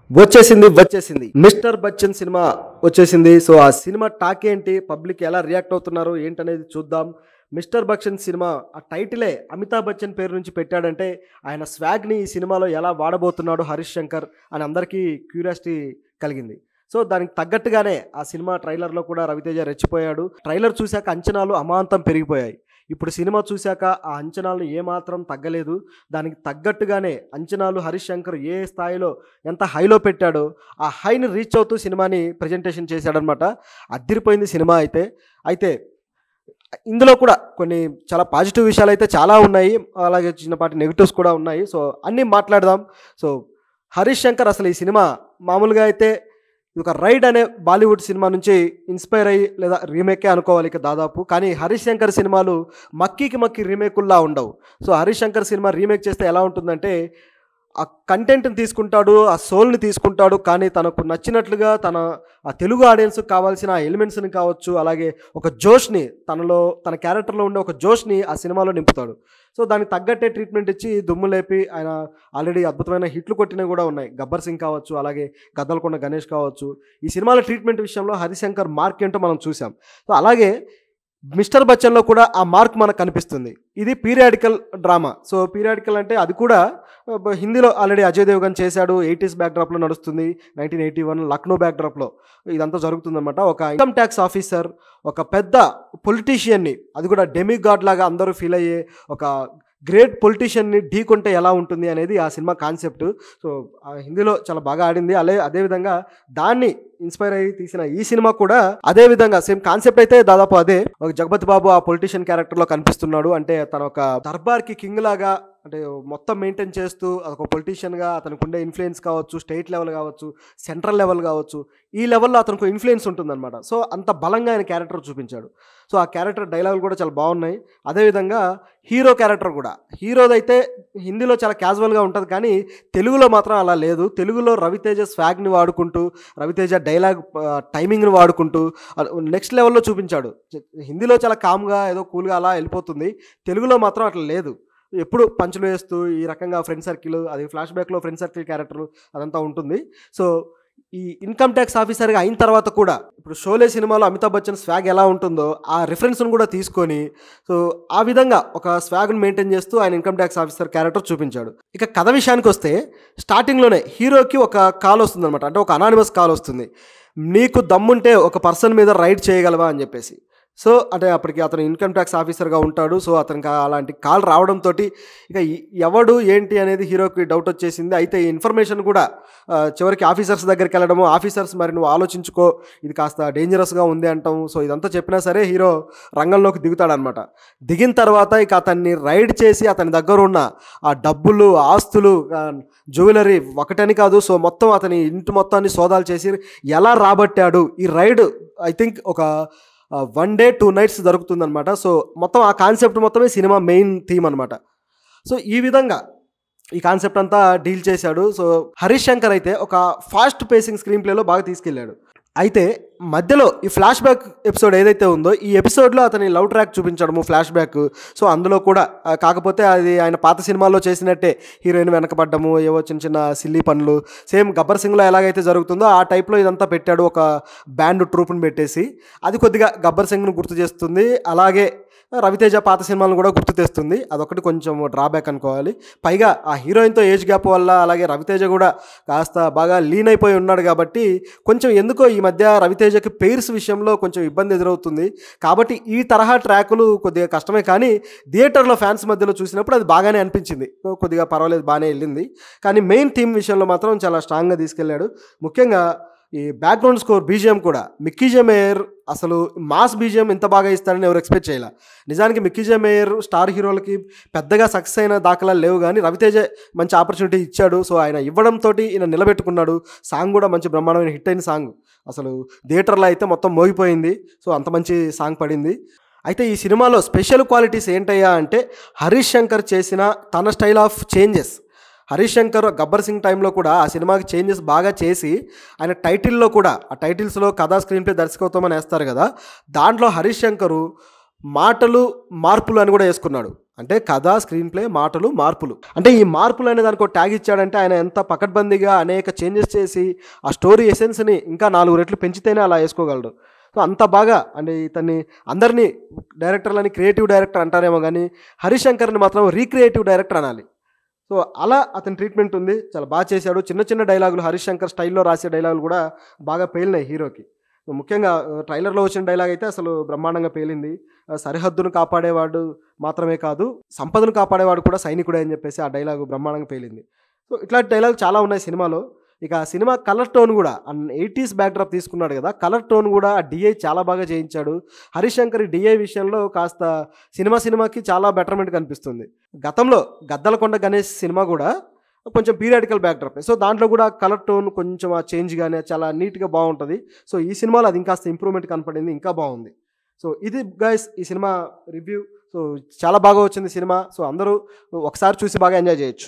వచ్చేసింది mister Bachchan cinema వచ్చేసింది. So ఆ సినిమా టాక్ ఏంటి, పబ్లిక్ ఎలా రియాక్ట్ అవుతున్నారు ఏంటనేది చూద్దాం. మిస్టర్ బచ్చన్ సినిమా ఆ టైటిలే అమితాబ్ బచ్చన్ పేరు నుంచి పెట్టాడంటే ఆయన స్వాగ్ని ఈ సినిమాలో ఎలా వాడబోతున్నాడు హరీష్ శంకర్ అని అందరికీ క్యూరియాసిటీ కలిగింది. సో దానికి తగ్గట్టుగానే ఆ సినిమా ట్రైలర్లో కూడా రవితేజ రెచ్చిపోయాడు. ట్రైలర్ చూశాక అంచనాలు అమాంతం పెరిగిపోయాయి. ఇప్పుడు సినిమా చూశాక ఆ అంచనాలను ఏమాత్రం తగ్గలేదు. దానికి తగ్గట్టుగానే అంచనాలు హరీష్ శంకర్ ఏ స్థాయిలో ఎంత హైలో పెట్టాడో ఆ హైని రీచ్ అవుతూ సినిమాని ప్రజెంటేషన్ చేశాడనమాట. అదిరిపోయింది సినిమా అయితే ఇందులో కూడా కొన్ని చాలా పాజిటివ్ విషయాలు అయితే చాలా ఉన్నాయి, అలాగే చిన్నపాటి నెగిటివ్స్ కూడా ఉన్నాయి. సో అన్నీ మాట్లాడదాం. సో హరీష్ శంకర్ అసలు ఈ సినిమా మామూలుగా అయితే ఇది ఒక రైడ్ అనే బాలీవుడ్ సినిమా నుంచి ఇన్స్పైర్ అయ్యి లేదా రీమేకే అనుకోవాలి ఇక దాదాపు. కానీ హరీష్ శంకర్ సినిమాలు మక్కీ రీమేకుల్లా ఉండవు. So Harish Shankar cinema remake చేస్తే ఎలా ఉంటుందంటే ఆ కంటెంట్ని తీసుకుంటాడు, ఆ సోల్ని తీసుకుంటాడు, కానీ తనకు నచ్చినట్లుగా ఆ తెలుగు ఆడియన్స్కి కావాల్సిన ఆ ఎలిమెంట్స్ని కావచ్చు, అలాగే ఒక జోష్ని తన క్యారెక్టర్లో ఉండే ఒక జోష్ని ఆ సినిమాలో నింపుతాడు. సో దానికి తగ్గట్టే ట్రీట్మెంట్ ఇచ్చి దుమ్ము లేపి ఆయన ఆల్రెడీ అద్భుతమైన హిట్లు కొట్టినవి కూడా ఉన్నాయి. గబ్బర్ సింగ్ కావచ్చు, అలాగే గద్దలకొండ గణేష్ కావచ్చు. ఈ సినిమాల ట్రీట్మెంట్ విషయంలో హరీష్ శంకర్ మార్క్ ఏంటో మనం చూసాం. సో అలాగే మిస్టర్ బచ్చన్లో కూడా ఆ మార్క్ మనకు కనిపిస్తుంది. ఇది పీరియాడికల్ డ్రామా. సో పీరియాడికల్ అంటే అది కూడా హిందీలో ఆల్రెడీ అజయ్ దేవగన్ చేశాడు. 80s బ్యాక్డ్రాప్లో నడుస్తుంది. 1981 లక్నో బ్యాక్డ్రాప్లో ఇదంతా జరుగుతుందన్నమాట. ఒక ఇన్కమ్ ట్యాక్స్ ఆఫీసర్ ఒక పెద్ద పొలిటీషియన్ని, అది కూడా డెమిగాడ్ లాగా అందరూ ఫీల్ అయ్యే ఒక గ్రేట్ పొలిటీషియన్ని ఢీకొంటే ఎలా ఉంటుంది అనేది ఆ సినిమా కాన్సెప్ట్. సో హిందీలో చాలా బాగా ఆడింది. అదేవిధంగా దాన్ని ఇన్స్పైర్ అయ్యి తీసిన ఈ సినిమా కూడా అదే విధంగా సేమ్ కాన్సెప్ట్ అయితే దాదాపు అదే. ఒక జగపతి బాబు ఆ పొలిటీషియన్ క్యారెక్టర్లో కనిపిస్తున్నాడు. అంటే తన ఒక దర్బార్కి కింగ్ లాగా, అంటే మొత్తం మెయింటైన్ చేస్తూ ఒక పొలిటీషియన్గా అతనికి ఉండే ఇన్ఫ్లుయెన్స్ కావచ్చు, స్టేట్ లెవెల్ కావచ్చు, సెంట్రల్ లెవెల్ కావచ్చు, ఈ లెవెల్లో అతనికి ఇన్ఫ్లుయెన్స్ ఉంటుందన్నమాట. సో అంత బలంగా ఆయన క్యారెక్టర్ చూపించాడు. సో ఆ క్యారెక్టర్ డైలాగులు కూడా చాలా బాగున్నాయి. అదేవిధంగా హీరో క్యారెక్టర్ కూడా, హీరోదైతే హిందీలో చాలా క్యాజువల్గా ఉంటుంది, కానీ తెలుగులో మాత్రం అలా లేదు. తెలుగులో రవితేజ స్వాగ్ని వాడుకుంటూ, రవితేజ డైలాగ్ టైమింగ్ని వాడుకుంటూ నెక్స్ట్ లెవెల్లో చూపించాడు. హిందీలో చాలా కామ్గా ఏదో కూల్గా అలా వెళ్ళిపోతుంది, తెలుగులో మాత్రం అట్లా లేదు. ఎప్పుడు పంచులు వేస్తూ ఈ రకంగా ఫ్రెండ్ సర్కిల్, అది ఫ్లాష్ బ్యాక్లో ఫ్రెండ్ సర్కిల్ క్యారెక్టర్ అదంతా ఉంటుంది. సో ఈ ఇన్కమ్ ట్యాక్స్ ఆఫీసర్గా అయిన తర్వాత కూడా ఇప్పుడు షోలే సినిమాలో అమితాబ్ బచ్చన్ స్వాగ్ ఎలా ఉంటుందో ఆ రిఫరెన్స్ను కూడా తీసుకొని సో ఆ విధంగా ఒక స్వాగ్ను మెయింటైన్ చేస్తూ ఆయన ఇన్కమ్ ట్యాక్స్ ఆఫీసర్ క్యారెక్టర్ చూపించాడు. ఇక కథ విషయానికి వస్తే స్టార్టింగ్లోనే హీరోకి ఒక కాల్ వస్తుంది అనమాట. అంటే ఒక అనానిమస్ కాల్ వస్తుంది, నీకు దమ్ముంటే ఒక పర్సన్ మీద రైడ్ చేయగలవా అని చెప్పేసి. సో అంటే అప్పటికి అతను ఇన్కమ్ ట్యాక్స్ ఆఫీసర్గా ఉంటాడు. సో అతనికి అలాంటి కాల్ రావడంతో ఇక ఎవడు ఏంటి అనేది హీరోకి డౌట్ వచ్చేసింది. అయితే ఈ ఇన్ఫర్మేషన్ కూడా చివరికి ఆఫీసర్స్ దగ్గరికి వెళ్ళడము, ఆఫీసర్స్ మరి నువ్వు ఆలోచించుకో ఇది కాస్త డేంజరస్గా ఉంది అంటాము. సో ఇదంతా చెప్పినా సరే హీరో రంగంలోకి దిగుతాడనమాట. దిగిన తర్వాత ఇక అతన్ని రైడ్ చేసి అతని దగ్గర ఉన్న ఆ డబ్బులు, ఆస్తులు, జ్యువెలరీ ఒకటని కాదు, సో మొత్తం అతని ఇంటి మొత్తాన్ని సోదాలు చేసి ఎలా రాబట్టాడు. ఈ రైడ్ ఐ థింక్ ఒక 1 day 2 nights జరుగుతుందనమాట. సో మొత్తం ఆ కాన్సెప్ట్ మొత్తమే సినిమా మెయిన్ థీమ్ అనమాట. సో ఈ విధంగా ఈ కాన్సెప్ట్ అంతా డీల్ చేశాడు. సో హరీష్ శంకర్ అయితే ఒక ఫాస్ట్ పేసింగ్ స్క్రీన్ ప్లేలో బాగా తీసుకెళ్ళాడు. అయితే మధ్యలో ఈ ఫ్లాష్ బ్యాక్ ఎపిసోడ్ ఏదైతే ఉందో ఈ ఎపిసోడ్లో అతని లవ్ ట్రాక్ చూపించడము ఫ్లాష్ బ్యాక్. సో అందులో కూడా కాకపోతే అది ఆయన పాత సినిమాల్లో చేసినట్టే హీరోయిన్ వెనకపడ్డము, ఏవో చిన్న చిన్న సిల్లీ పనులు, సేమ్ గబ్బర్ సింగ్లో ఎలాగైతే జరుగుతుందో ఆ టైప్లో ఇదంతా పెట్టాడు. ఒక బ్యాండ్ ట్రూప్ని పెట్టేసి అది కొద్దిగా గబ్బర్ సింగ్ను గుర్తు చేస్తుంది. అలాగే రవితేజ పాత సినిమాలను కూడా గుర్తు తెస్తుంది. అదొకటి కొంచెం డ్రాబ్యాక్ అనుకోవాలి. పైగా ఆ హీరోయిన్తో ఏజ్ గ్యాప్ వల్ల, అలాగే రవితేజ కూడా కాస్త బాగా లీన్ అయిపోయి ఉన్నాడు కాబట్టి కొంచెం ఎందుకో ఈ మధ్య రవితేజకి పెయిర్స్ విషయంలో కొంచెం ఇబ్బంది ఎదురవుతుంది. కాబట్టి ఈ తరహా ట్రాకులు కొద్దిగా కష్టమే, కానీ థియేటర్లో ఫ్యాన్స్ మధ్యలో చూసినప్పుడు అది బాగానే అనిపించింది. కొద్దిగా పర్వాలేదు, బాగానే వెళ్ళింది. కానీ మెయిన్ థీమ్ విషయంలో మాత్రం చాలా స్ట్రాంగ్గా తీసుకెళ్ళాడు. ముఖ్యంగా ఈ బ్యాక్గ్రౌండ్ స్కోర్ బీజిఎం కూడా మిక్కీ జే మేయర్ అసలు మాస్ బీజిఎం ఇంత బాగా ఇస్తారని ఎవరు ఎక్స్పెక్ట్ చేయాలి. నిజానికి మిక్కీ జే మేయర్ స్టార్ హీరోలకి పెద్దగా సక్సెస్ అయిన దాఖలాలు లేవు, కానీ రవితేజ మంచి ఆపర్చునిటీ ఇచ్చాడు. సో ఆయన ఇవ్వడంతో ఈయన నిలబెట్టుకున్నాడు. సాంగ్ కూడా మంచి బ్రహ్మాండమైన హిట్ అయిన సాంగ్, అసలు థియేటర్లో అయితే మొత్తం మోగిపోయింది. సో అంత మంచి సాంగ్ పడింది. అయితే ఈ సినిమాలో స్పెషల్ క్వాలిటీస్ ఏంటయ్యా అంటే హరీష్ శంకర్ చేసిన తన style of changes. Harish Shankar Gabbar Singh టైంలో కూడా ఆ సినిమాకి చేంజెస్ బాగా చేసి ఆయన టైటిల్లో కూడా ఆ టైటిల్స్లో కథా స్క్రీన్ ప్లే దర్శకత్వం అని వేస్తారు కదా, దాంట్లో హరీష్ శంకరు మాటలు మార్పులు అని కూడా వేసుకున్నాడు. అంటే కథ, స్క్రీన్ ప్లే, మాటలు, మార్పులు. అంటే ఈ మార్పులు అనే దానికి ఒక ట్యాగ్ ఇచ్చాడంటే ఆయన ఎంత పకడ్బందీగా అనేక చేంజెస్ చేసి ఆ స్టోరీ ఎసెన్స్‌ని ఇంకా 4 రెట్లు పెంచితేనే అలా యేసుకోగలడు. సో, అంత బాగా అంటే ఇతన్ని అందరిని డైరెక్టర్లని క్రియేటివ్ డైరెక్టర్ అంటారేమో గానీ, హరిశంకర్‌ని మాత్రం రీక్రియేటివ్ డైరెక్టర్ అనాలి. సో, అలా అతని ట్రీట్మెంట్ ఉంది. చాలా చేశాడు. చిన్న చిన్న డైలాగులు హరీష్ శంకర్ స్టైల్‌లో రాసే డైలాగులు గూడా బాగా పేలినాయి హీరోకి. సో, ముఖ్యంగా ట్రైలర్‌లో వచ్చిన డైలాగ్ అయితే అసలు బ్రహ్మాండంగా పేలింది. సరిహద్దును కాపాడేవాడు మాత్రమే కాదు, సంపదను కాపాడేవాడు కూడా సైనికుడే అని జెప్పేసి ఆ డైలాగు బ్రహ్మాండంగా పేలింది. సో, ఇట్లాంటి డైలాగులు చాలా ఉన్నాయి సినిమాలో. ఇక ఆ సినిమా కలర్ టోన్ గూడా 80స్ బ్యాక్‌డ్రాప్ తీసుకున్నాడు గదా! కలర్ టోన్ గూడా ఆ డీఐ చాలా బాగా చేయించాడు. హరీష్ శంకర్ ఈ డీఐ విషయంలో కాస్త సినిమాకి చాలా బెటర్‌మెంట్ కనిపిస్తుంది. గతంలో 'గద్దలకొండ గణేష్' సినిమా గూడా కొంచెం పీరియాడికల్ బ్యాక్‌డ్రాపే. సో, దాంట్లో గూడా కలర్ టోన్ కొంచెం ఆ చేంజ్ గాని చాలా నీట్‌గా బావుంటది. సో, ఈ సినిమాలో అది ఇంకాస్త ఇంప్రూవ్‌మెంట్ కనపడింది. ఇంకా బావుంది. సో, ఇది గైస్ ఈ సినిమా రివ్యూ. సో, చాలా బాగా వచ్చింది సినిమా. సో, అందరూ ఒకసారి చూసి బాగా ఎంజాయ్ జేయొచ్చు.